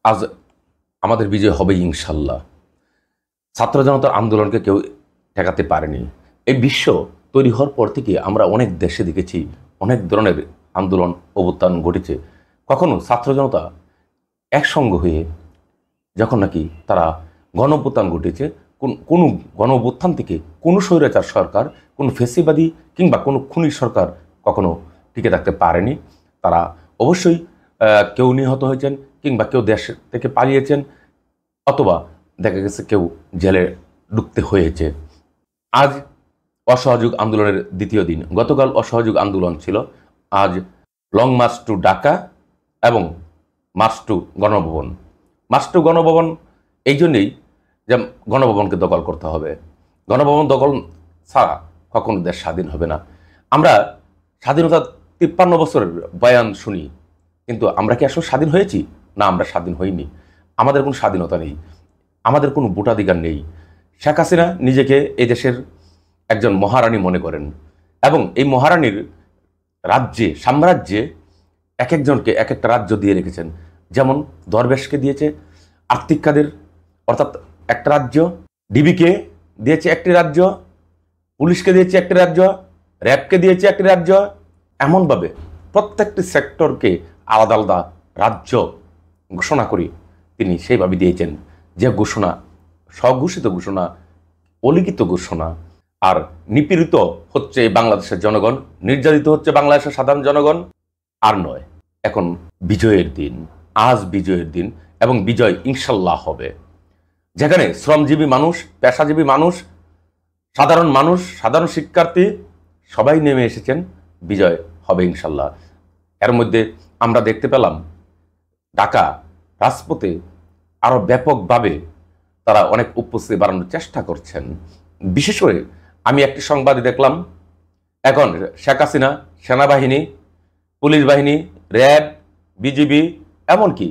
আজ আমাদের বিজয় হবে ইনশাল্লাহ। ছাত্র জনতার আন্দোলনকে কেউ ঠেকাতে পারেনি। এই বিশ্ব তৈরি হওয়ার পর থেকে আমরা অনেক দেশে দেখেছি অনেক ধরনের আন্দোলন অভ্যুত্থান ঘটেছে। কখনো ছাত্র জনতা একসঙ্গ হয়ে যখন নাকি তারা গণ অভ্যুত্থান ঘটেছে, কোনো গণ অভ্যুত্থান থেকে কোনো স্বৈরাচার সরকার, কোনো ফেসিবাদী কিংবা কোনো খুনি সরকার কখনো টিকে থাকতে পারেনি। তারা অবশ্যই কেউ নিহত হয়েছেন কিংবা কেউ দেশ থেকে পালিয়েছেন, অথবা দেখা গেছে কেউ জেলে ঢুকতে হয়েছে। আজ অসহযোগ আন্দোলনের দ্বিতীয় দিন। গতকাল অসহযোগ আন্দোলন ছিল, আজ লং মার্চ টু ঢাকা এবং march to Ganabhaban. March to Ganabhaban এই জন্যেই যে গণভবনকে দখল করতে হবে। গণভবন দখল ছাড়া কখনো দেশ স্বাধীন হবে না। আমরা স্বাধীনতা 53 বছরের বয়ান শুনি, কিন্তু আমরা কি আসলে স্বাধীন হয়েছি? না, আমরা স্বাধীন হইনি। আমাদের কোনো স্বাধীনতা নেই, আমাদের কোনো ভোটাধিকার নেই। শেখ হাসিনা নিজেকে এই দেশের একজন মহারানী মনে করেন এবং এই মহারানীর রাজ্যে, সাম্রাজ্যে এক একজনকে এক একটা রাজ্য দিয়ে রেখেছেন। যেমন দরবেশকে দিয়েছে আর্থিক কাদের অর্থাৎ একটা রাজ্য, ডিবিকে দিয়েছে একটি রাজ্য, পুলিশকে দিয়েছে একটি রাজ্য, র্যাবকে দিয়েছে একটি রাজ্য। এমনভাবে প্রত্যেকটি সেক্টরকে আলাদা আলাদা রাজ্য ঘোষণা করে তিনি সেইভাবে দিয়েছেন, যে ঘোষণা স্বঘোষিত ঘোষণা, অলিখিত ঘোষণা। আর নিপীড়িত হচ্ছে বাংলাদেশের জনগণ, নির্যাতিত হচ্ছে বাংলাদেশের সাধারণ জনগণ। আর নয়, এখন বিজয়ের দিন, আজ বিজয়ের দিন এবং বিজয় ইনশাল্লাহ হবে। যেখানে শ্রমজীবী মানুষ, পেশাজীবী মানুষ, সাধারণ মানুষ, সাধারণ শিক্ষার্থী সবাই নেমে এসেছেন, বিজয় হবে ইনশাল্লাহ। এর মধ্যে আমরা দেখতে পেলাম ঢাকা রাজপথে আরও ব্যাপকভাবে তারা অনেক উপস্থিতি বাড়ানোর চেষ্টা করছেন। বিশেষ করে আমি একটি সংবাদে দেখলাম, এখন শেখ হাসিনা সেনাবাহিনী, পুলিশ বাহিনী, র্যাব, বিজিবি, এমনকি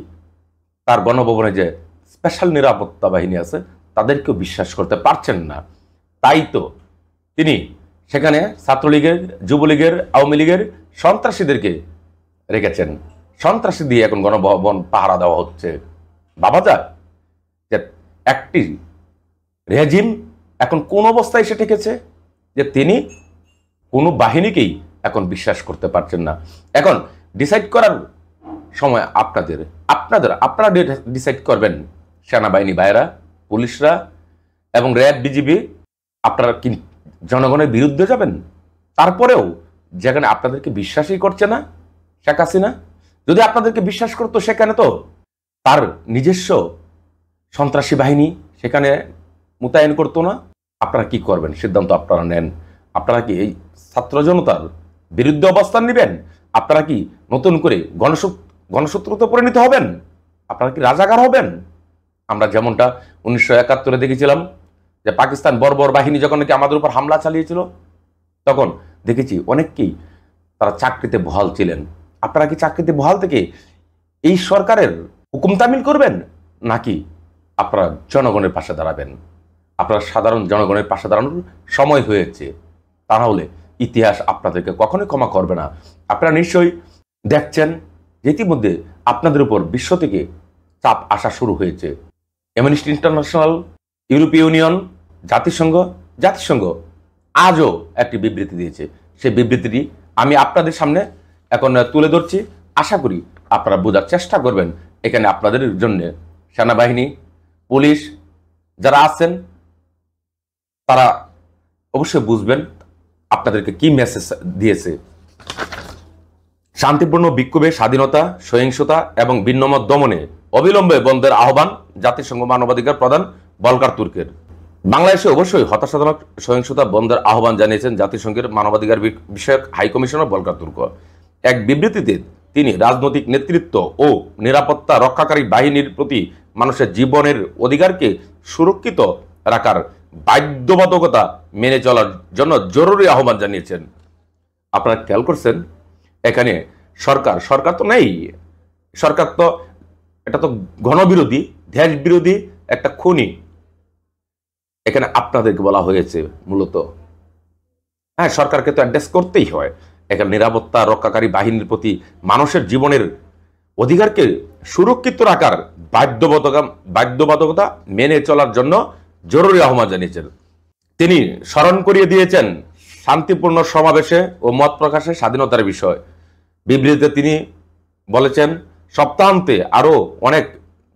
তার গণভবনে যে স্পেশাল নিরাপত্তা বাহিনী আছে তাদেরকেও বিশ্বাস করতে পারছেন না। তাই তো তিনি সেখানে ছাত্রলীগের, যুবলীগের, আওয়ামী লীগের সন্ত্রাসীদেরকে রেখেছেন। সন্ত্রাসী দিয়ে এখন গণভবন পাহারা দেওয়া হচ্ছে। ভাবা যায় যে একটি রেজিম এখন কোন অবস্থায় এসে ঠেকেছে, যে তিনি কোনো বাহিনীকেই এখন বিশ্বাস করতে পারছেন না। এখন ডিসাইড করার সময় আপনারা ডিসাইড করবেন, সেনাবাহিনী ভাইয়েরা, পুলিশরা এবং র্যাব, বিজিবি, আপনারা কি জনগণের বিরুদ্ধে যাবেন? তারপরেও যেখানে আপনাদেরকে বিশ্বাসই করছে না শেখ হাসিনা, যদি আপনাদেরকে বিশ্বাস করতো সেখানে তো তার নিজস্ব সন্ত্রাসী বাহিনী সেখানে মোতায়েন করতো না। আপনারা কি করবেন? সিদ্ধান্ত আপনারা নেন। আপনারা কি এই ছাত্র জনতার বিরুদ্ধে অবস্থান নেবেন? আপনারা কি নতুন করে গণশত্রুতে পরিণত হবেন? আপনারা কি রাজাকার হবেন? আমরা যেমনটা 1971 দেখেছিলাম, যে পাকিস্তান বর্বর বাহিনী যখন নাকি আমাদের উপর হামলা চালিয়েছিল, তখন দেখেছি অনেককেই তারা চাকরিতে বহাল ছিলেন। আপনারা কি চাকরিতে বহাল থেকে এই সরকারের হুকুম তামিল করবেন, নাকি আপনারা জনগণের পাশে দাঁড়াবেন? আপনারা সাধারণ জনগণের পাশে দাঁড়ানোর সময় হয়েছে, তা নাহলে ইতিহাস আপনাদেরকে কখনোই ক্ষমা করবে না। আপনারা নিশ্চয়ই দেখছেন যে ইতিমধ্যে আপনাদের উপর বিশ্ব থেকে চাপ আসা শুরু হয়েছে। অ্যামনেস্টি ইন্টারন্যাশনাল, ইউরোপীয় ইউনিয়ন, জাতিসংঘ আজও একটি বিবৃতি দিয়েছে। সেই বিবৃতিটি আমি আপনাদের সামনে এখন তুলে ধরছি। আশা করি আপনারা বোঝার চেষ্টা করবেন। এখানে আপনাদের জন্য সেনাবাহিনী, পুলিশ যারা আছেন তারা অবশ্যই বুঝবেন আপনাদেরকে কি মেসেজ দিয়েছে। শান্তিপূর্ণ বিক্ষোভে স্বাধীনতা, সহিংসতা এবং ভিন্নমত দমনে অবিলম্বে বন্ধের আহ্বান জাতিসংঘ মানবাধিকার প্রধান ভলকার তুর্কের। বাংলাদেশে অবশ্যই হতাশাজনক সহিংসতা বন্ধের আহ্বান জানিয়েছেন জাতিসংঘের মানবাধিকার বিষয়ক হাই কমিশনার ভলকার তুর্ক। এক বিবৃতিতে তিনি রাজনৈতিক নেতৃত্ব ও নিরাপত্তা রক্ষাকারী বাহিনীর প্রতি মানুষের জীবনের অধিকারকে সুরক্ষিত রাখার বাধ্যবাধকতা মেনে চলার জন্য জরুরি আহ্বান জানিয়েছেন। আপনারা খেয়াল করছেন, এখানে সরকার তো নেই। সরকার তো এটা তো গণবিরোধী, দেশ বিরোধী একটা খুনি। এখানে আপনাদেরকে বলা হয়েছে মূলত, হ্যাঁ, সরকারকে তো অ্যাড্রেস করতেই হয়। এখানে নিরাপত্তা রক্ষাকারী বাহিনীর প্রতি মানুষের জীবনের অধিকারকে সুরক্ষিত রাখার বাধ্যবাধকতা মেনে চলার জন্য জরুরি আহ্বান জানিয়েছেন। তিনি স্মরণ করিয়ে দিয়েছেন শান্তিপূর্ণ সমাবেশে ও মত প্রকাশে স্বাধীনতার বিষয়। বিবৃতিতে তিনি বলেছেন, সপ্তাহান্তে আরও অনেক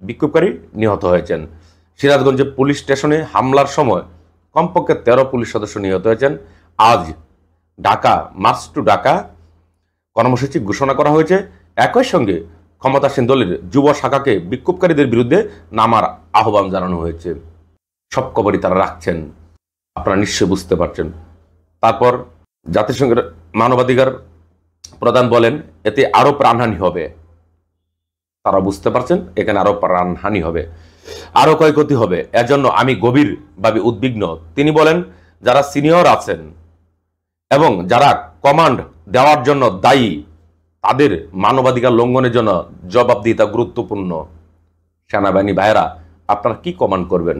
বিক্ষোভকারী নিহত হয়েছেন। সিরাজগঞ্জে পুলিশ স্টেশনে হামলার সময় কমপক্ষে 13 পুলিশ সদস্য নিহত হয়েছেন। আজ ঢাকা মার্চ টু ঢাকা কর্মসূচি ঘোষণা করা হয়েছে। একই সঙ্গে ক্ষমতাসীন দলের যুব শাখাকে বিক্ষোভকারীদের বিরুদ্ধে নামার আহ্বান জানানো হয়েছে। সব খবরই তারা রাখছেন, আপনারা নিশ্চয়ই বুঝতে পারছেন। তারপর জাতিসংঘের মানবাধিকার প্রধান বলেন, এতে আরো প্রাণহানি হবে। তারা বুঝতে পারছেন এখানে আরো প্রাণহানি হবে, আরো ক্ষয়ক্ষতি হবে। এজন্য আমি গভীরভাবে উদ্বিগ্ন। তিনি বলেন, যারা সিনিয়র আছেন এবং যারা কমান্ড দেওয়ার জন্য দায়ী, তাদের মানবাধিকার লঙ্ঘনের জন্য জবাবদিহিতা গুরুত্বপূর্ণ। সেনাবাহিনী ভাইয়েরা, আপনারা কি কমান্ড করবেন?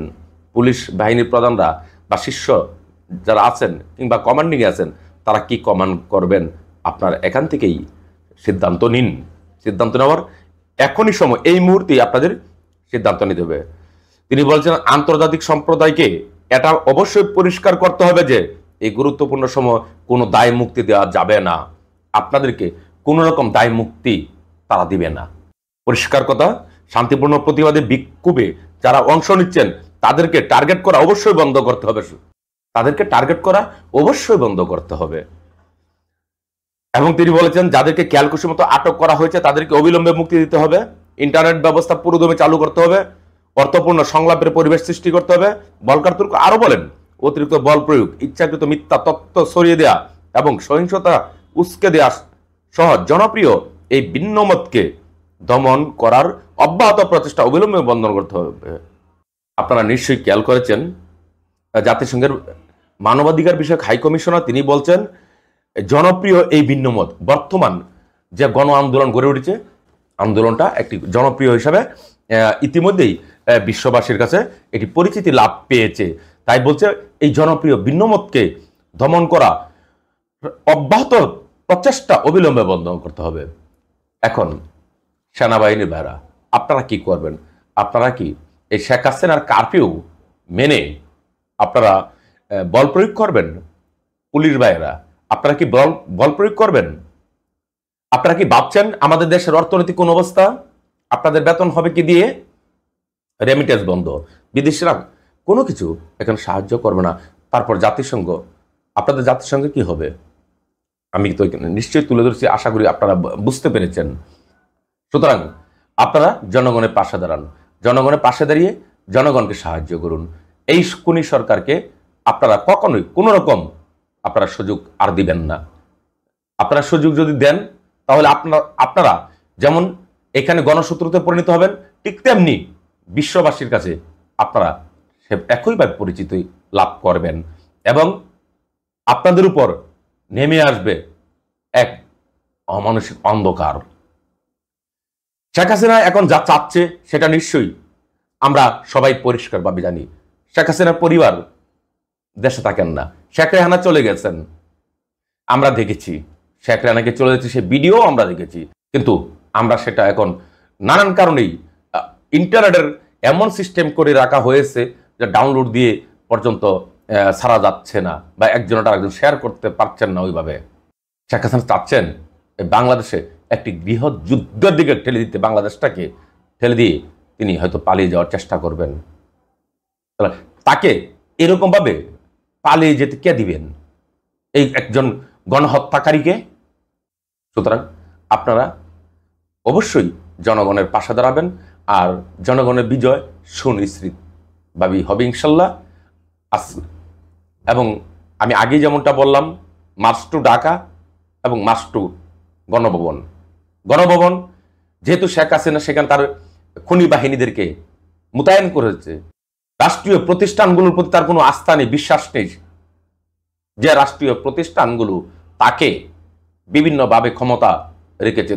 পুলিশ বাহিনীর প্রধানরা বা শীর্ষ যারা আছেন কিংবা কমান্ডিংয়ে আছেন, তারা কি কমান্ড করবেন? আপনার এখান থেকেই সিদ্ধান্ত নিন। সিদ্ধান্ত নেওয়ার এখনই সময়, এই মুহূর্তেই আপনাদের সিদ্ধান্ত নিতে হবে। তিনি বলছেন, আন্তর্জাতিক সম্প্রদায়কে এটা অবশ্যই পরিষ্কার করতে হবে যে এই গুরুত্বপূর্ণ সময় কোনো দায় মুক্তি দেওয়া যাবে না। আপনাদেরকে কোনো রকম দায় মুক্তি তারা দিবে না। পরিষ্কার কথা, শান্তিপূর্ণ প্রতিবাদে বিক্ষোভে যারা অংশ নিচ্ছেন তাদেরকে টার্গেট করা অবশ্যই বন্ধ করতে হবে। তাদেরকে টার্গেট করা অবশ্যই বন্ধ করতে হবে। এবং তিনি বলেছেন, যাদেরকে খেয়ালখুশি মতো আটক করা হয়েছে তাদেরকে অবিলম্বে মুক্তি দিতে হবে। ইন্টারনেট ব্যবস্থা পুরোদমে চালু করতে হবে। অর্থপূর্ণ সংলাপের পরিবেশ সৃষ্টি করতে হবে। বলকার তুর্ক আরো বলেন, অতিরিক্ত বল প্রয়োগ, ইচ্ছাকৃত মিথ্যা তথ্য ছড়িয়ে দেয়া এবং সহিংসতা উস্কে দেয়া সহ জনপ্রিয় এই ভিন্নমতকে দমন করার অব্যাহত প্রচেষ্টা অবিলম্বে বন্ধ করতে হবে। আপনারা নিশ্চয়ই খেয়াল করেছেন, জাতিসংঘের মানবাধিকার বিষয়ক হাই কমিশনার তিনি বলছেন, জনপ্রিয় এই ভিন্নমত বর্তমান যে গণ আন্দোলন গড়ে উঠেছে, আন্দোলনটা একটি জনপ্রিয় হিসাবে ইতিমধ্যেই বিশ্ববাসীর কাছে এটি পরিচিতি লাভ পেয়েছে। তাই বলছে, এই জনপ্রিয় ভিন্নমতকে দমন করা অব্যাহত প্রচেষ্টা অবিলম্বে বন্ধ করতে হবে। এখন সেনাবাহিনীর ভাইরা, আপনারা কি করবেন? আপনারা কি এই শেখ হাসিনার কারফিউ মেনে আপনারা বল প্রয়োগ করবেন? পুলিশ ভাইয়েরা, আপনারা কি বল প্রয়োগ করবেন? আপনারা কি ভাবছেন আমাদের দেশের অর্থনৈতিক কোন অবস্থা? আপনাদের বেতন হবে কি দিয়ে? রেমিটেন্স বন্ধ, বিদেশিরা কোনো কিছু এখানে সাহায্য করবে না। তারপর জাতিসংঘ, আপনাদের জাতিসংঘে কি হবে? আমি তো নিশ্চয়ই তুলে ধরছি, আশা করি আপনারা বুঝতে পেরেছেন। সুতরাং আপনারা জনগণের পাশে দাঁড়ান, জনগণের পাশে দাঁড়িয়ে জনগণকে সাহায্য করুন। এই খুনি সরকারকে আপনারা কখনোই কোনো রকম আপনারা সুযোগ আর দিবেন না। আপনারা সুযোগ যদি দেন তাহলে আপনারা যেমন এখানে গণশত্রুতে পরিণত হবেন, ঠিক তেমনি বিশ্ববাসীর কাছে আপনারা একইভাবে পরিচিতি লাভ করবেন এবং আপনাদের উপর নেমে আসবে এক অমানসিক অন্ধকার। শেখ হাসিনা এখন যা চাচ্ছে সেটা নিশ্চয়ই আমরা সবাই পরিষ্কারভাবে জানি। শেখ হাসিনার পরিবার দেশে থাকেন না, শেখ রেহানা চলে গেছেন, আমরা দেখেছি। শেখ রেহানাকে চলে যাচ্ছে সে ভিডিও আমরা দেখেছি, কিন্তু আমরা সেটা এখন নানান কারণেই ইন্টারনেটের এমন সিস্টেম করে রাখা হয়েছে যে ডাউনলোড দিয়ে পর্যন্ত ছাড়া যাচ্ছে না, বা একজনটা একজন শেয়ার করতে পারছেন না ওইভাবে। শেখ হাসিনা চাচ্ছেন বাংলাদেশে একটি বৃহৎ যুদ্ধের দিকে ঠেলে দিতে, বাংলাদেশটাকে ঠেলে দিয়ে তিনি হয়তো পালিয়ে যাওয়ার চেষ্টা করবেন। তাকে এরকম ভাবে পালিয়ে যেতে কে দিবেন? এই একজন গণহত্যাকারীকে। সুতরাং আপনারা অবশ্যই জনগণের পাশে দাঁড়াবেন, আর জনগণের বিজয় সুনিশ্চিতভাবে হবে ইনশাল্লাহ। এবং আমি আগে যেমনটা বললাম, মার্চ টু ঢাকা এবং মার্চ টু গণভবন। গণভবন যেহেতু শেখ হাসিনা সেখানে তার খুনি বাহিনীদেরকে মোতায়েন করেছে, রাষ্ট্রীয় প্রতিষ্ঠানগুলোর প্রতি তার কোনো আস্থা নেই, বিশ্বাস নেই, যে রাষ্ট্রীয় প্রতিষ্ঠানগুলো তাকে বিভিন্নভাবে ক্ষমতা রেখেছে।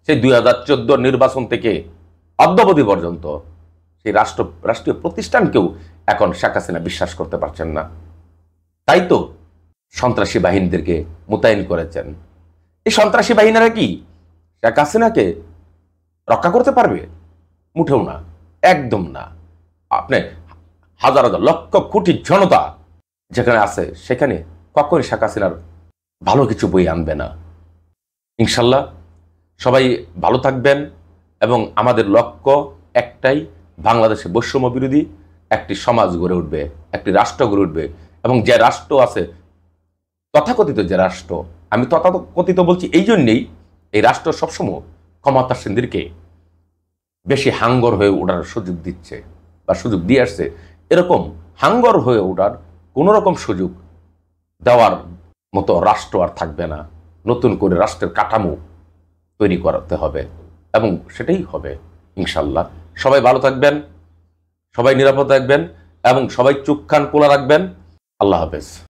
সেই 2014 নির্বাচন থেকে অদ্যাবধি পর্যন্ত সেই রাষ্ট্রীয় প্রতিষ্ঠানকেও এখন শেখ হাসিনা বিশ্বাস করতে পারছেন না। তাই তো সন্ত্রাসী বাহিনীদেরকে মোতায়েন করেছেন। এই সন্ত্রাসী বাহিনীরা কি শেখ হাসিনাকে রক্ষা করতে পারবে? মুঠেও না, একদম না। আপনি হাজার হাজার লক্ষ কোটি জনতা যেখানে আছে সেখানে কখনই শেখ হাসিনার ভালো কিছু বই আনবে না। ইনশাল্লাহ সবাই ভালো থাকবেন এবং আমাদের লক্ষ্য একটাই, বাংলাদেশে বৈষম্য বিরোধী একটি সমাজ গড়ে উঠবে, একটি রাষ্ট্র গড়ে উঠবে। এবং যে রাষ্ট্র আছে, তথাকথিত যে রাষ্ট্র, আমি তথাকথিত বলছি এই জন্যেই, এই রাষ্ট্র সবসময় ক্ষমতাসীনদেরকে বেশি হাঙ্গর হয়ে ওঠার সুযোগ দিচ্ছে বা সুযোগ দিয়ে আসছে। এরকম হাঙ্গর হয়ে ওঠার কোনো রকম সুযোগ দেওয়ার মতো রাষ্ট্র আর থাকবে না। নতুন করে রাষ্ট্রের কাঠামো তৈরি করতে হবে এবং সেটাই হবে ইনশাল্লাহ। সবাই ভালো থাকবেন, সবাই নিরাপদ থাকবেন এবং সবাই চোখ কান খোলা রাখবেন। আল্লাহ হাফেজ।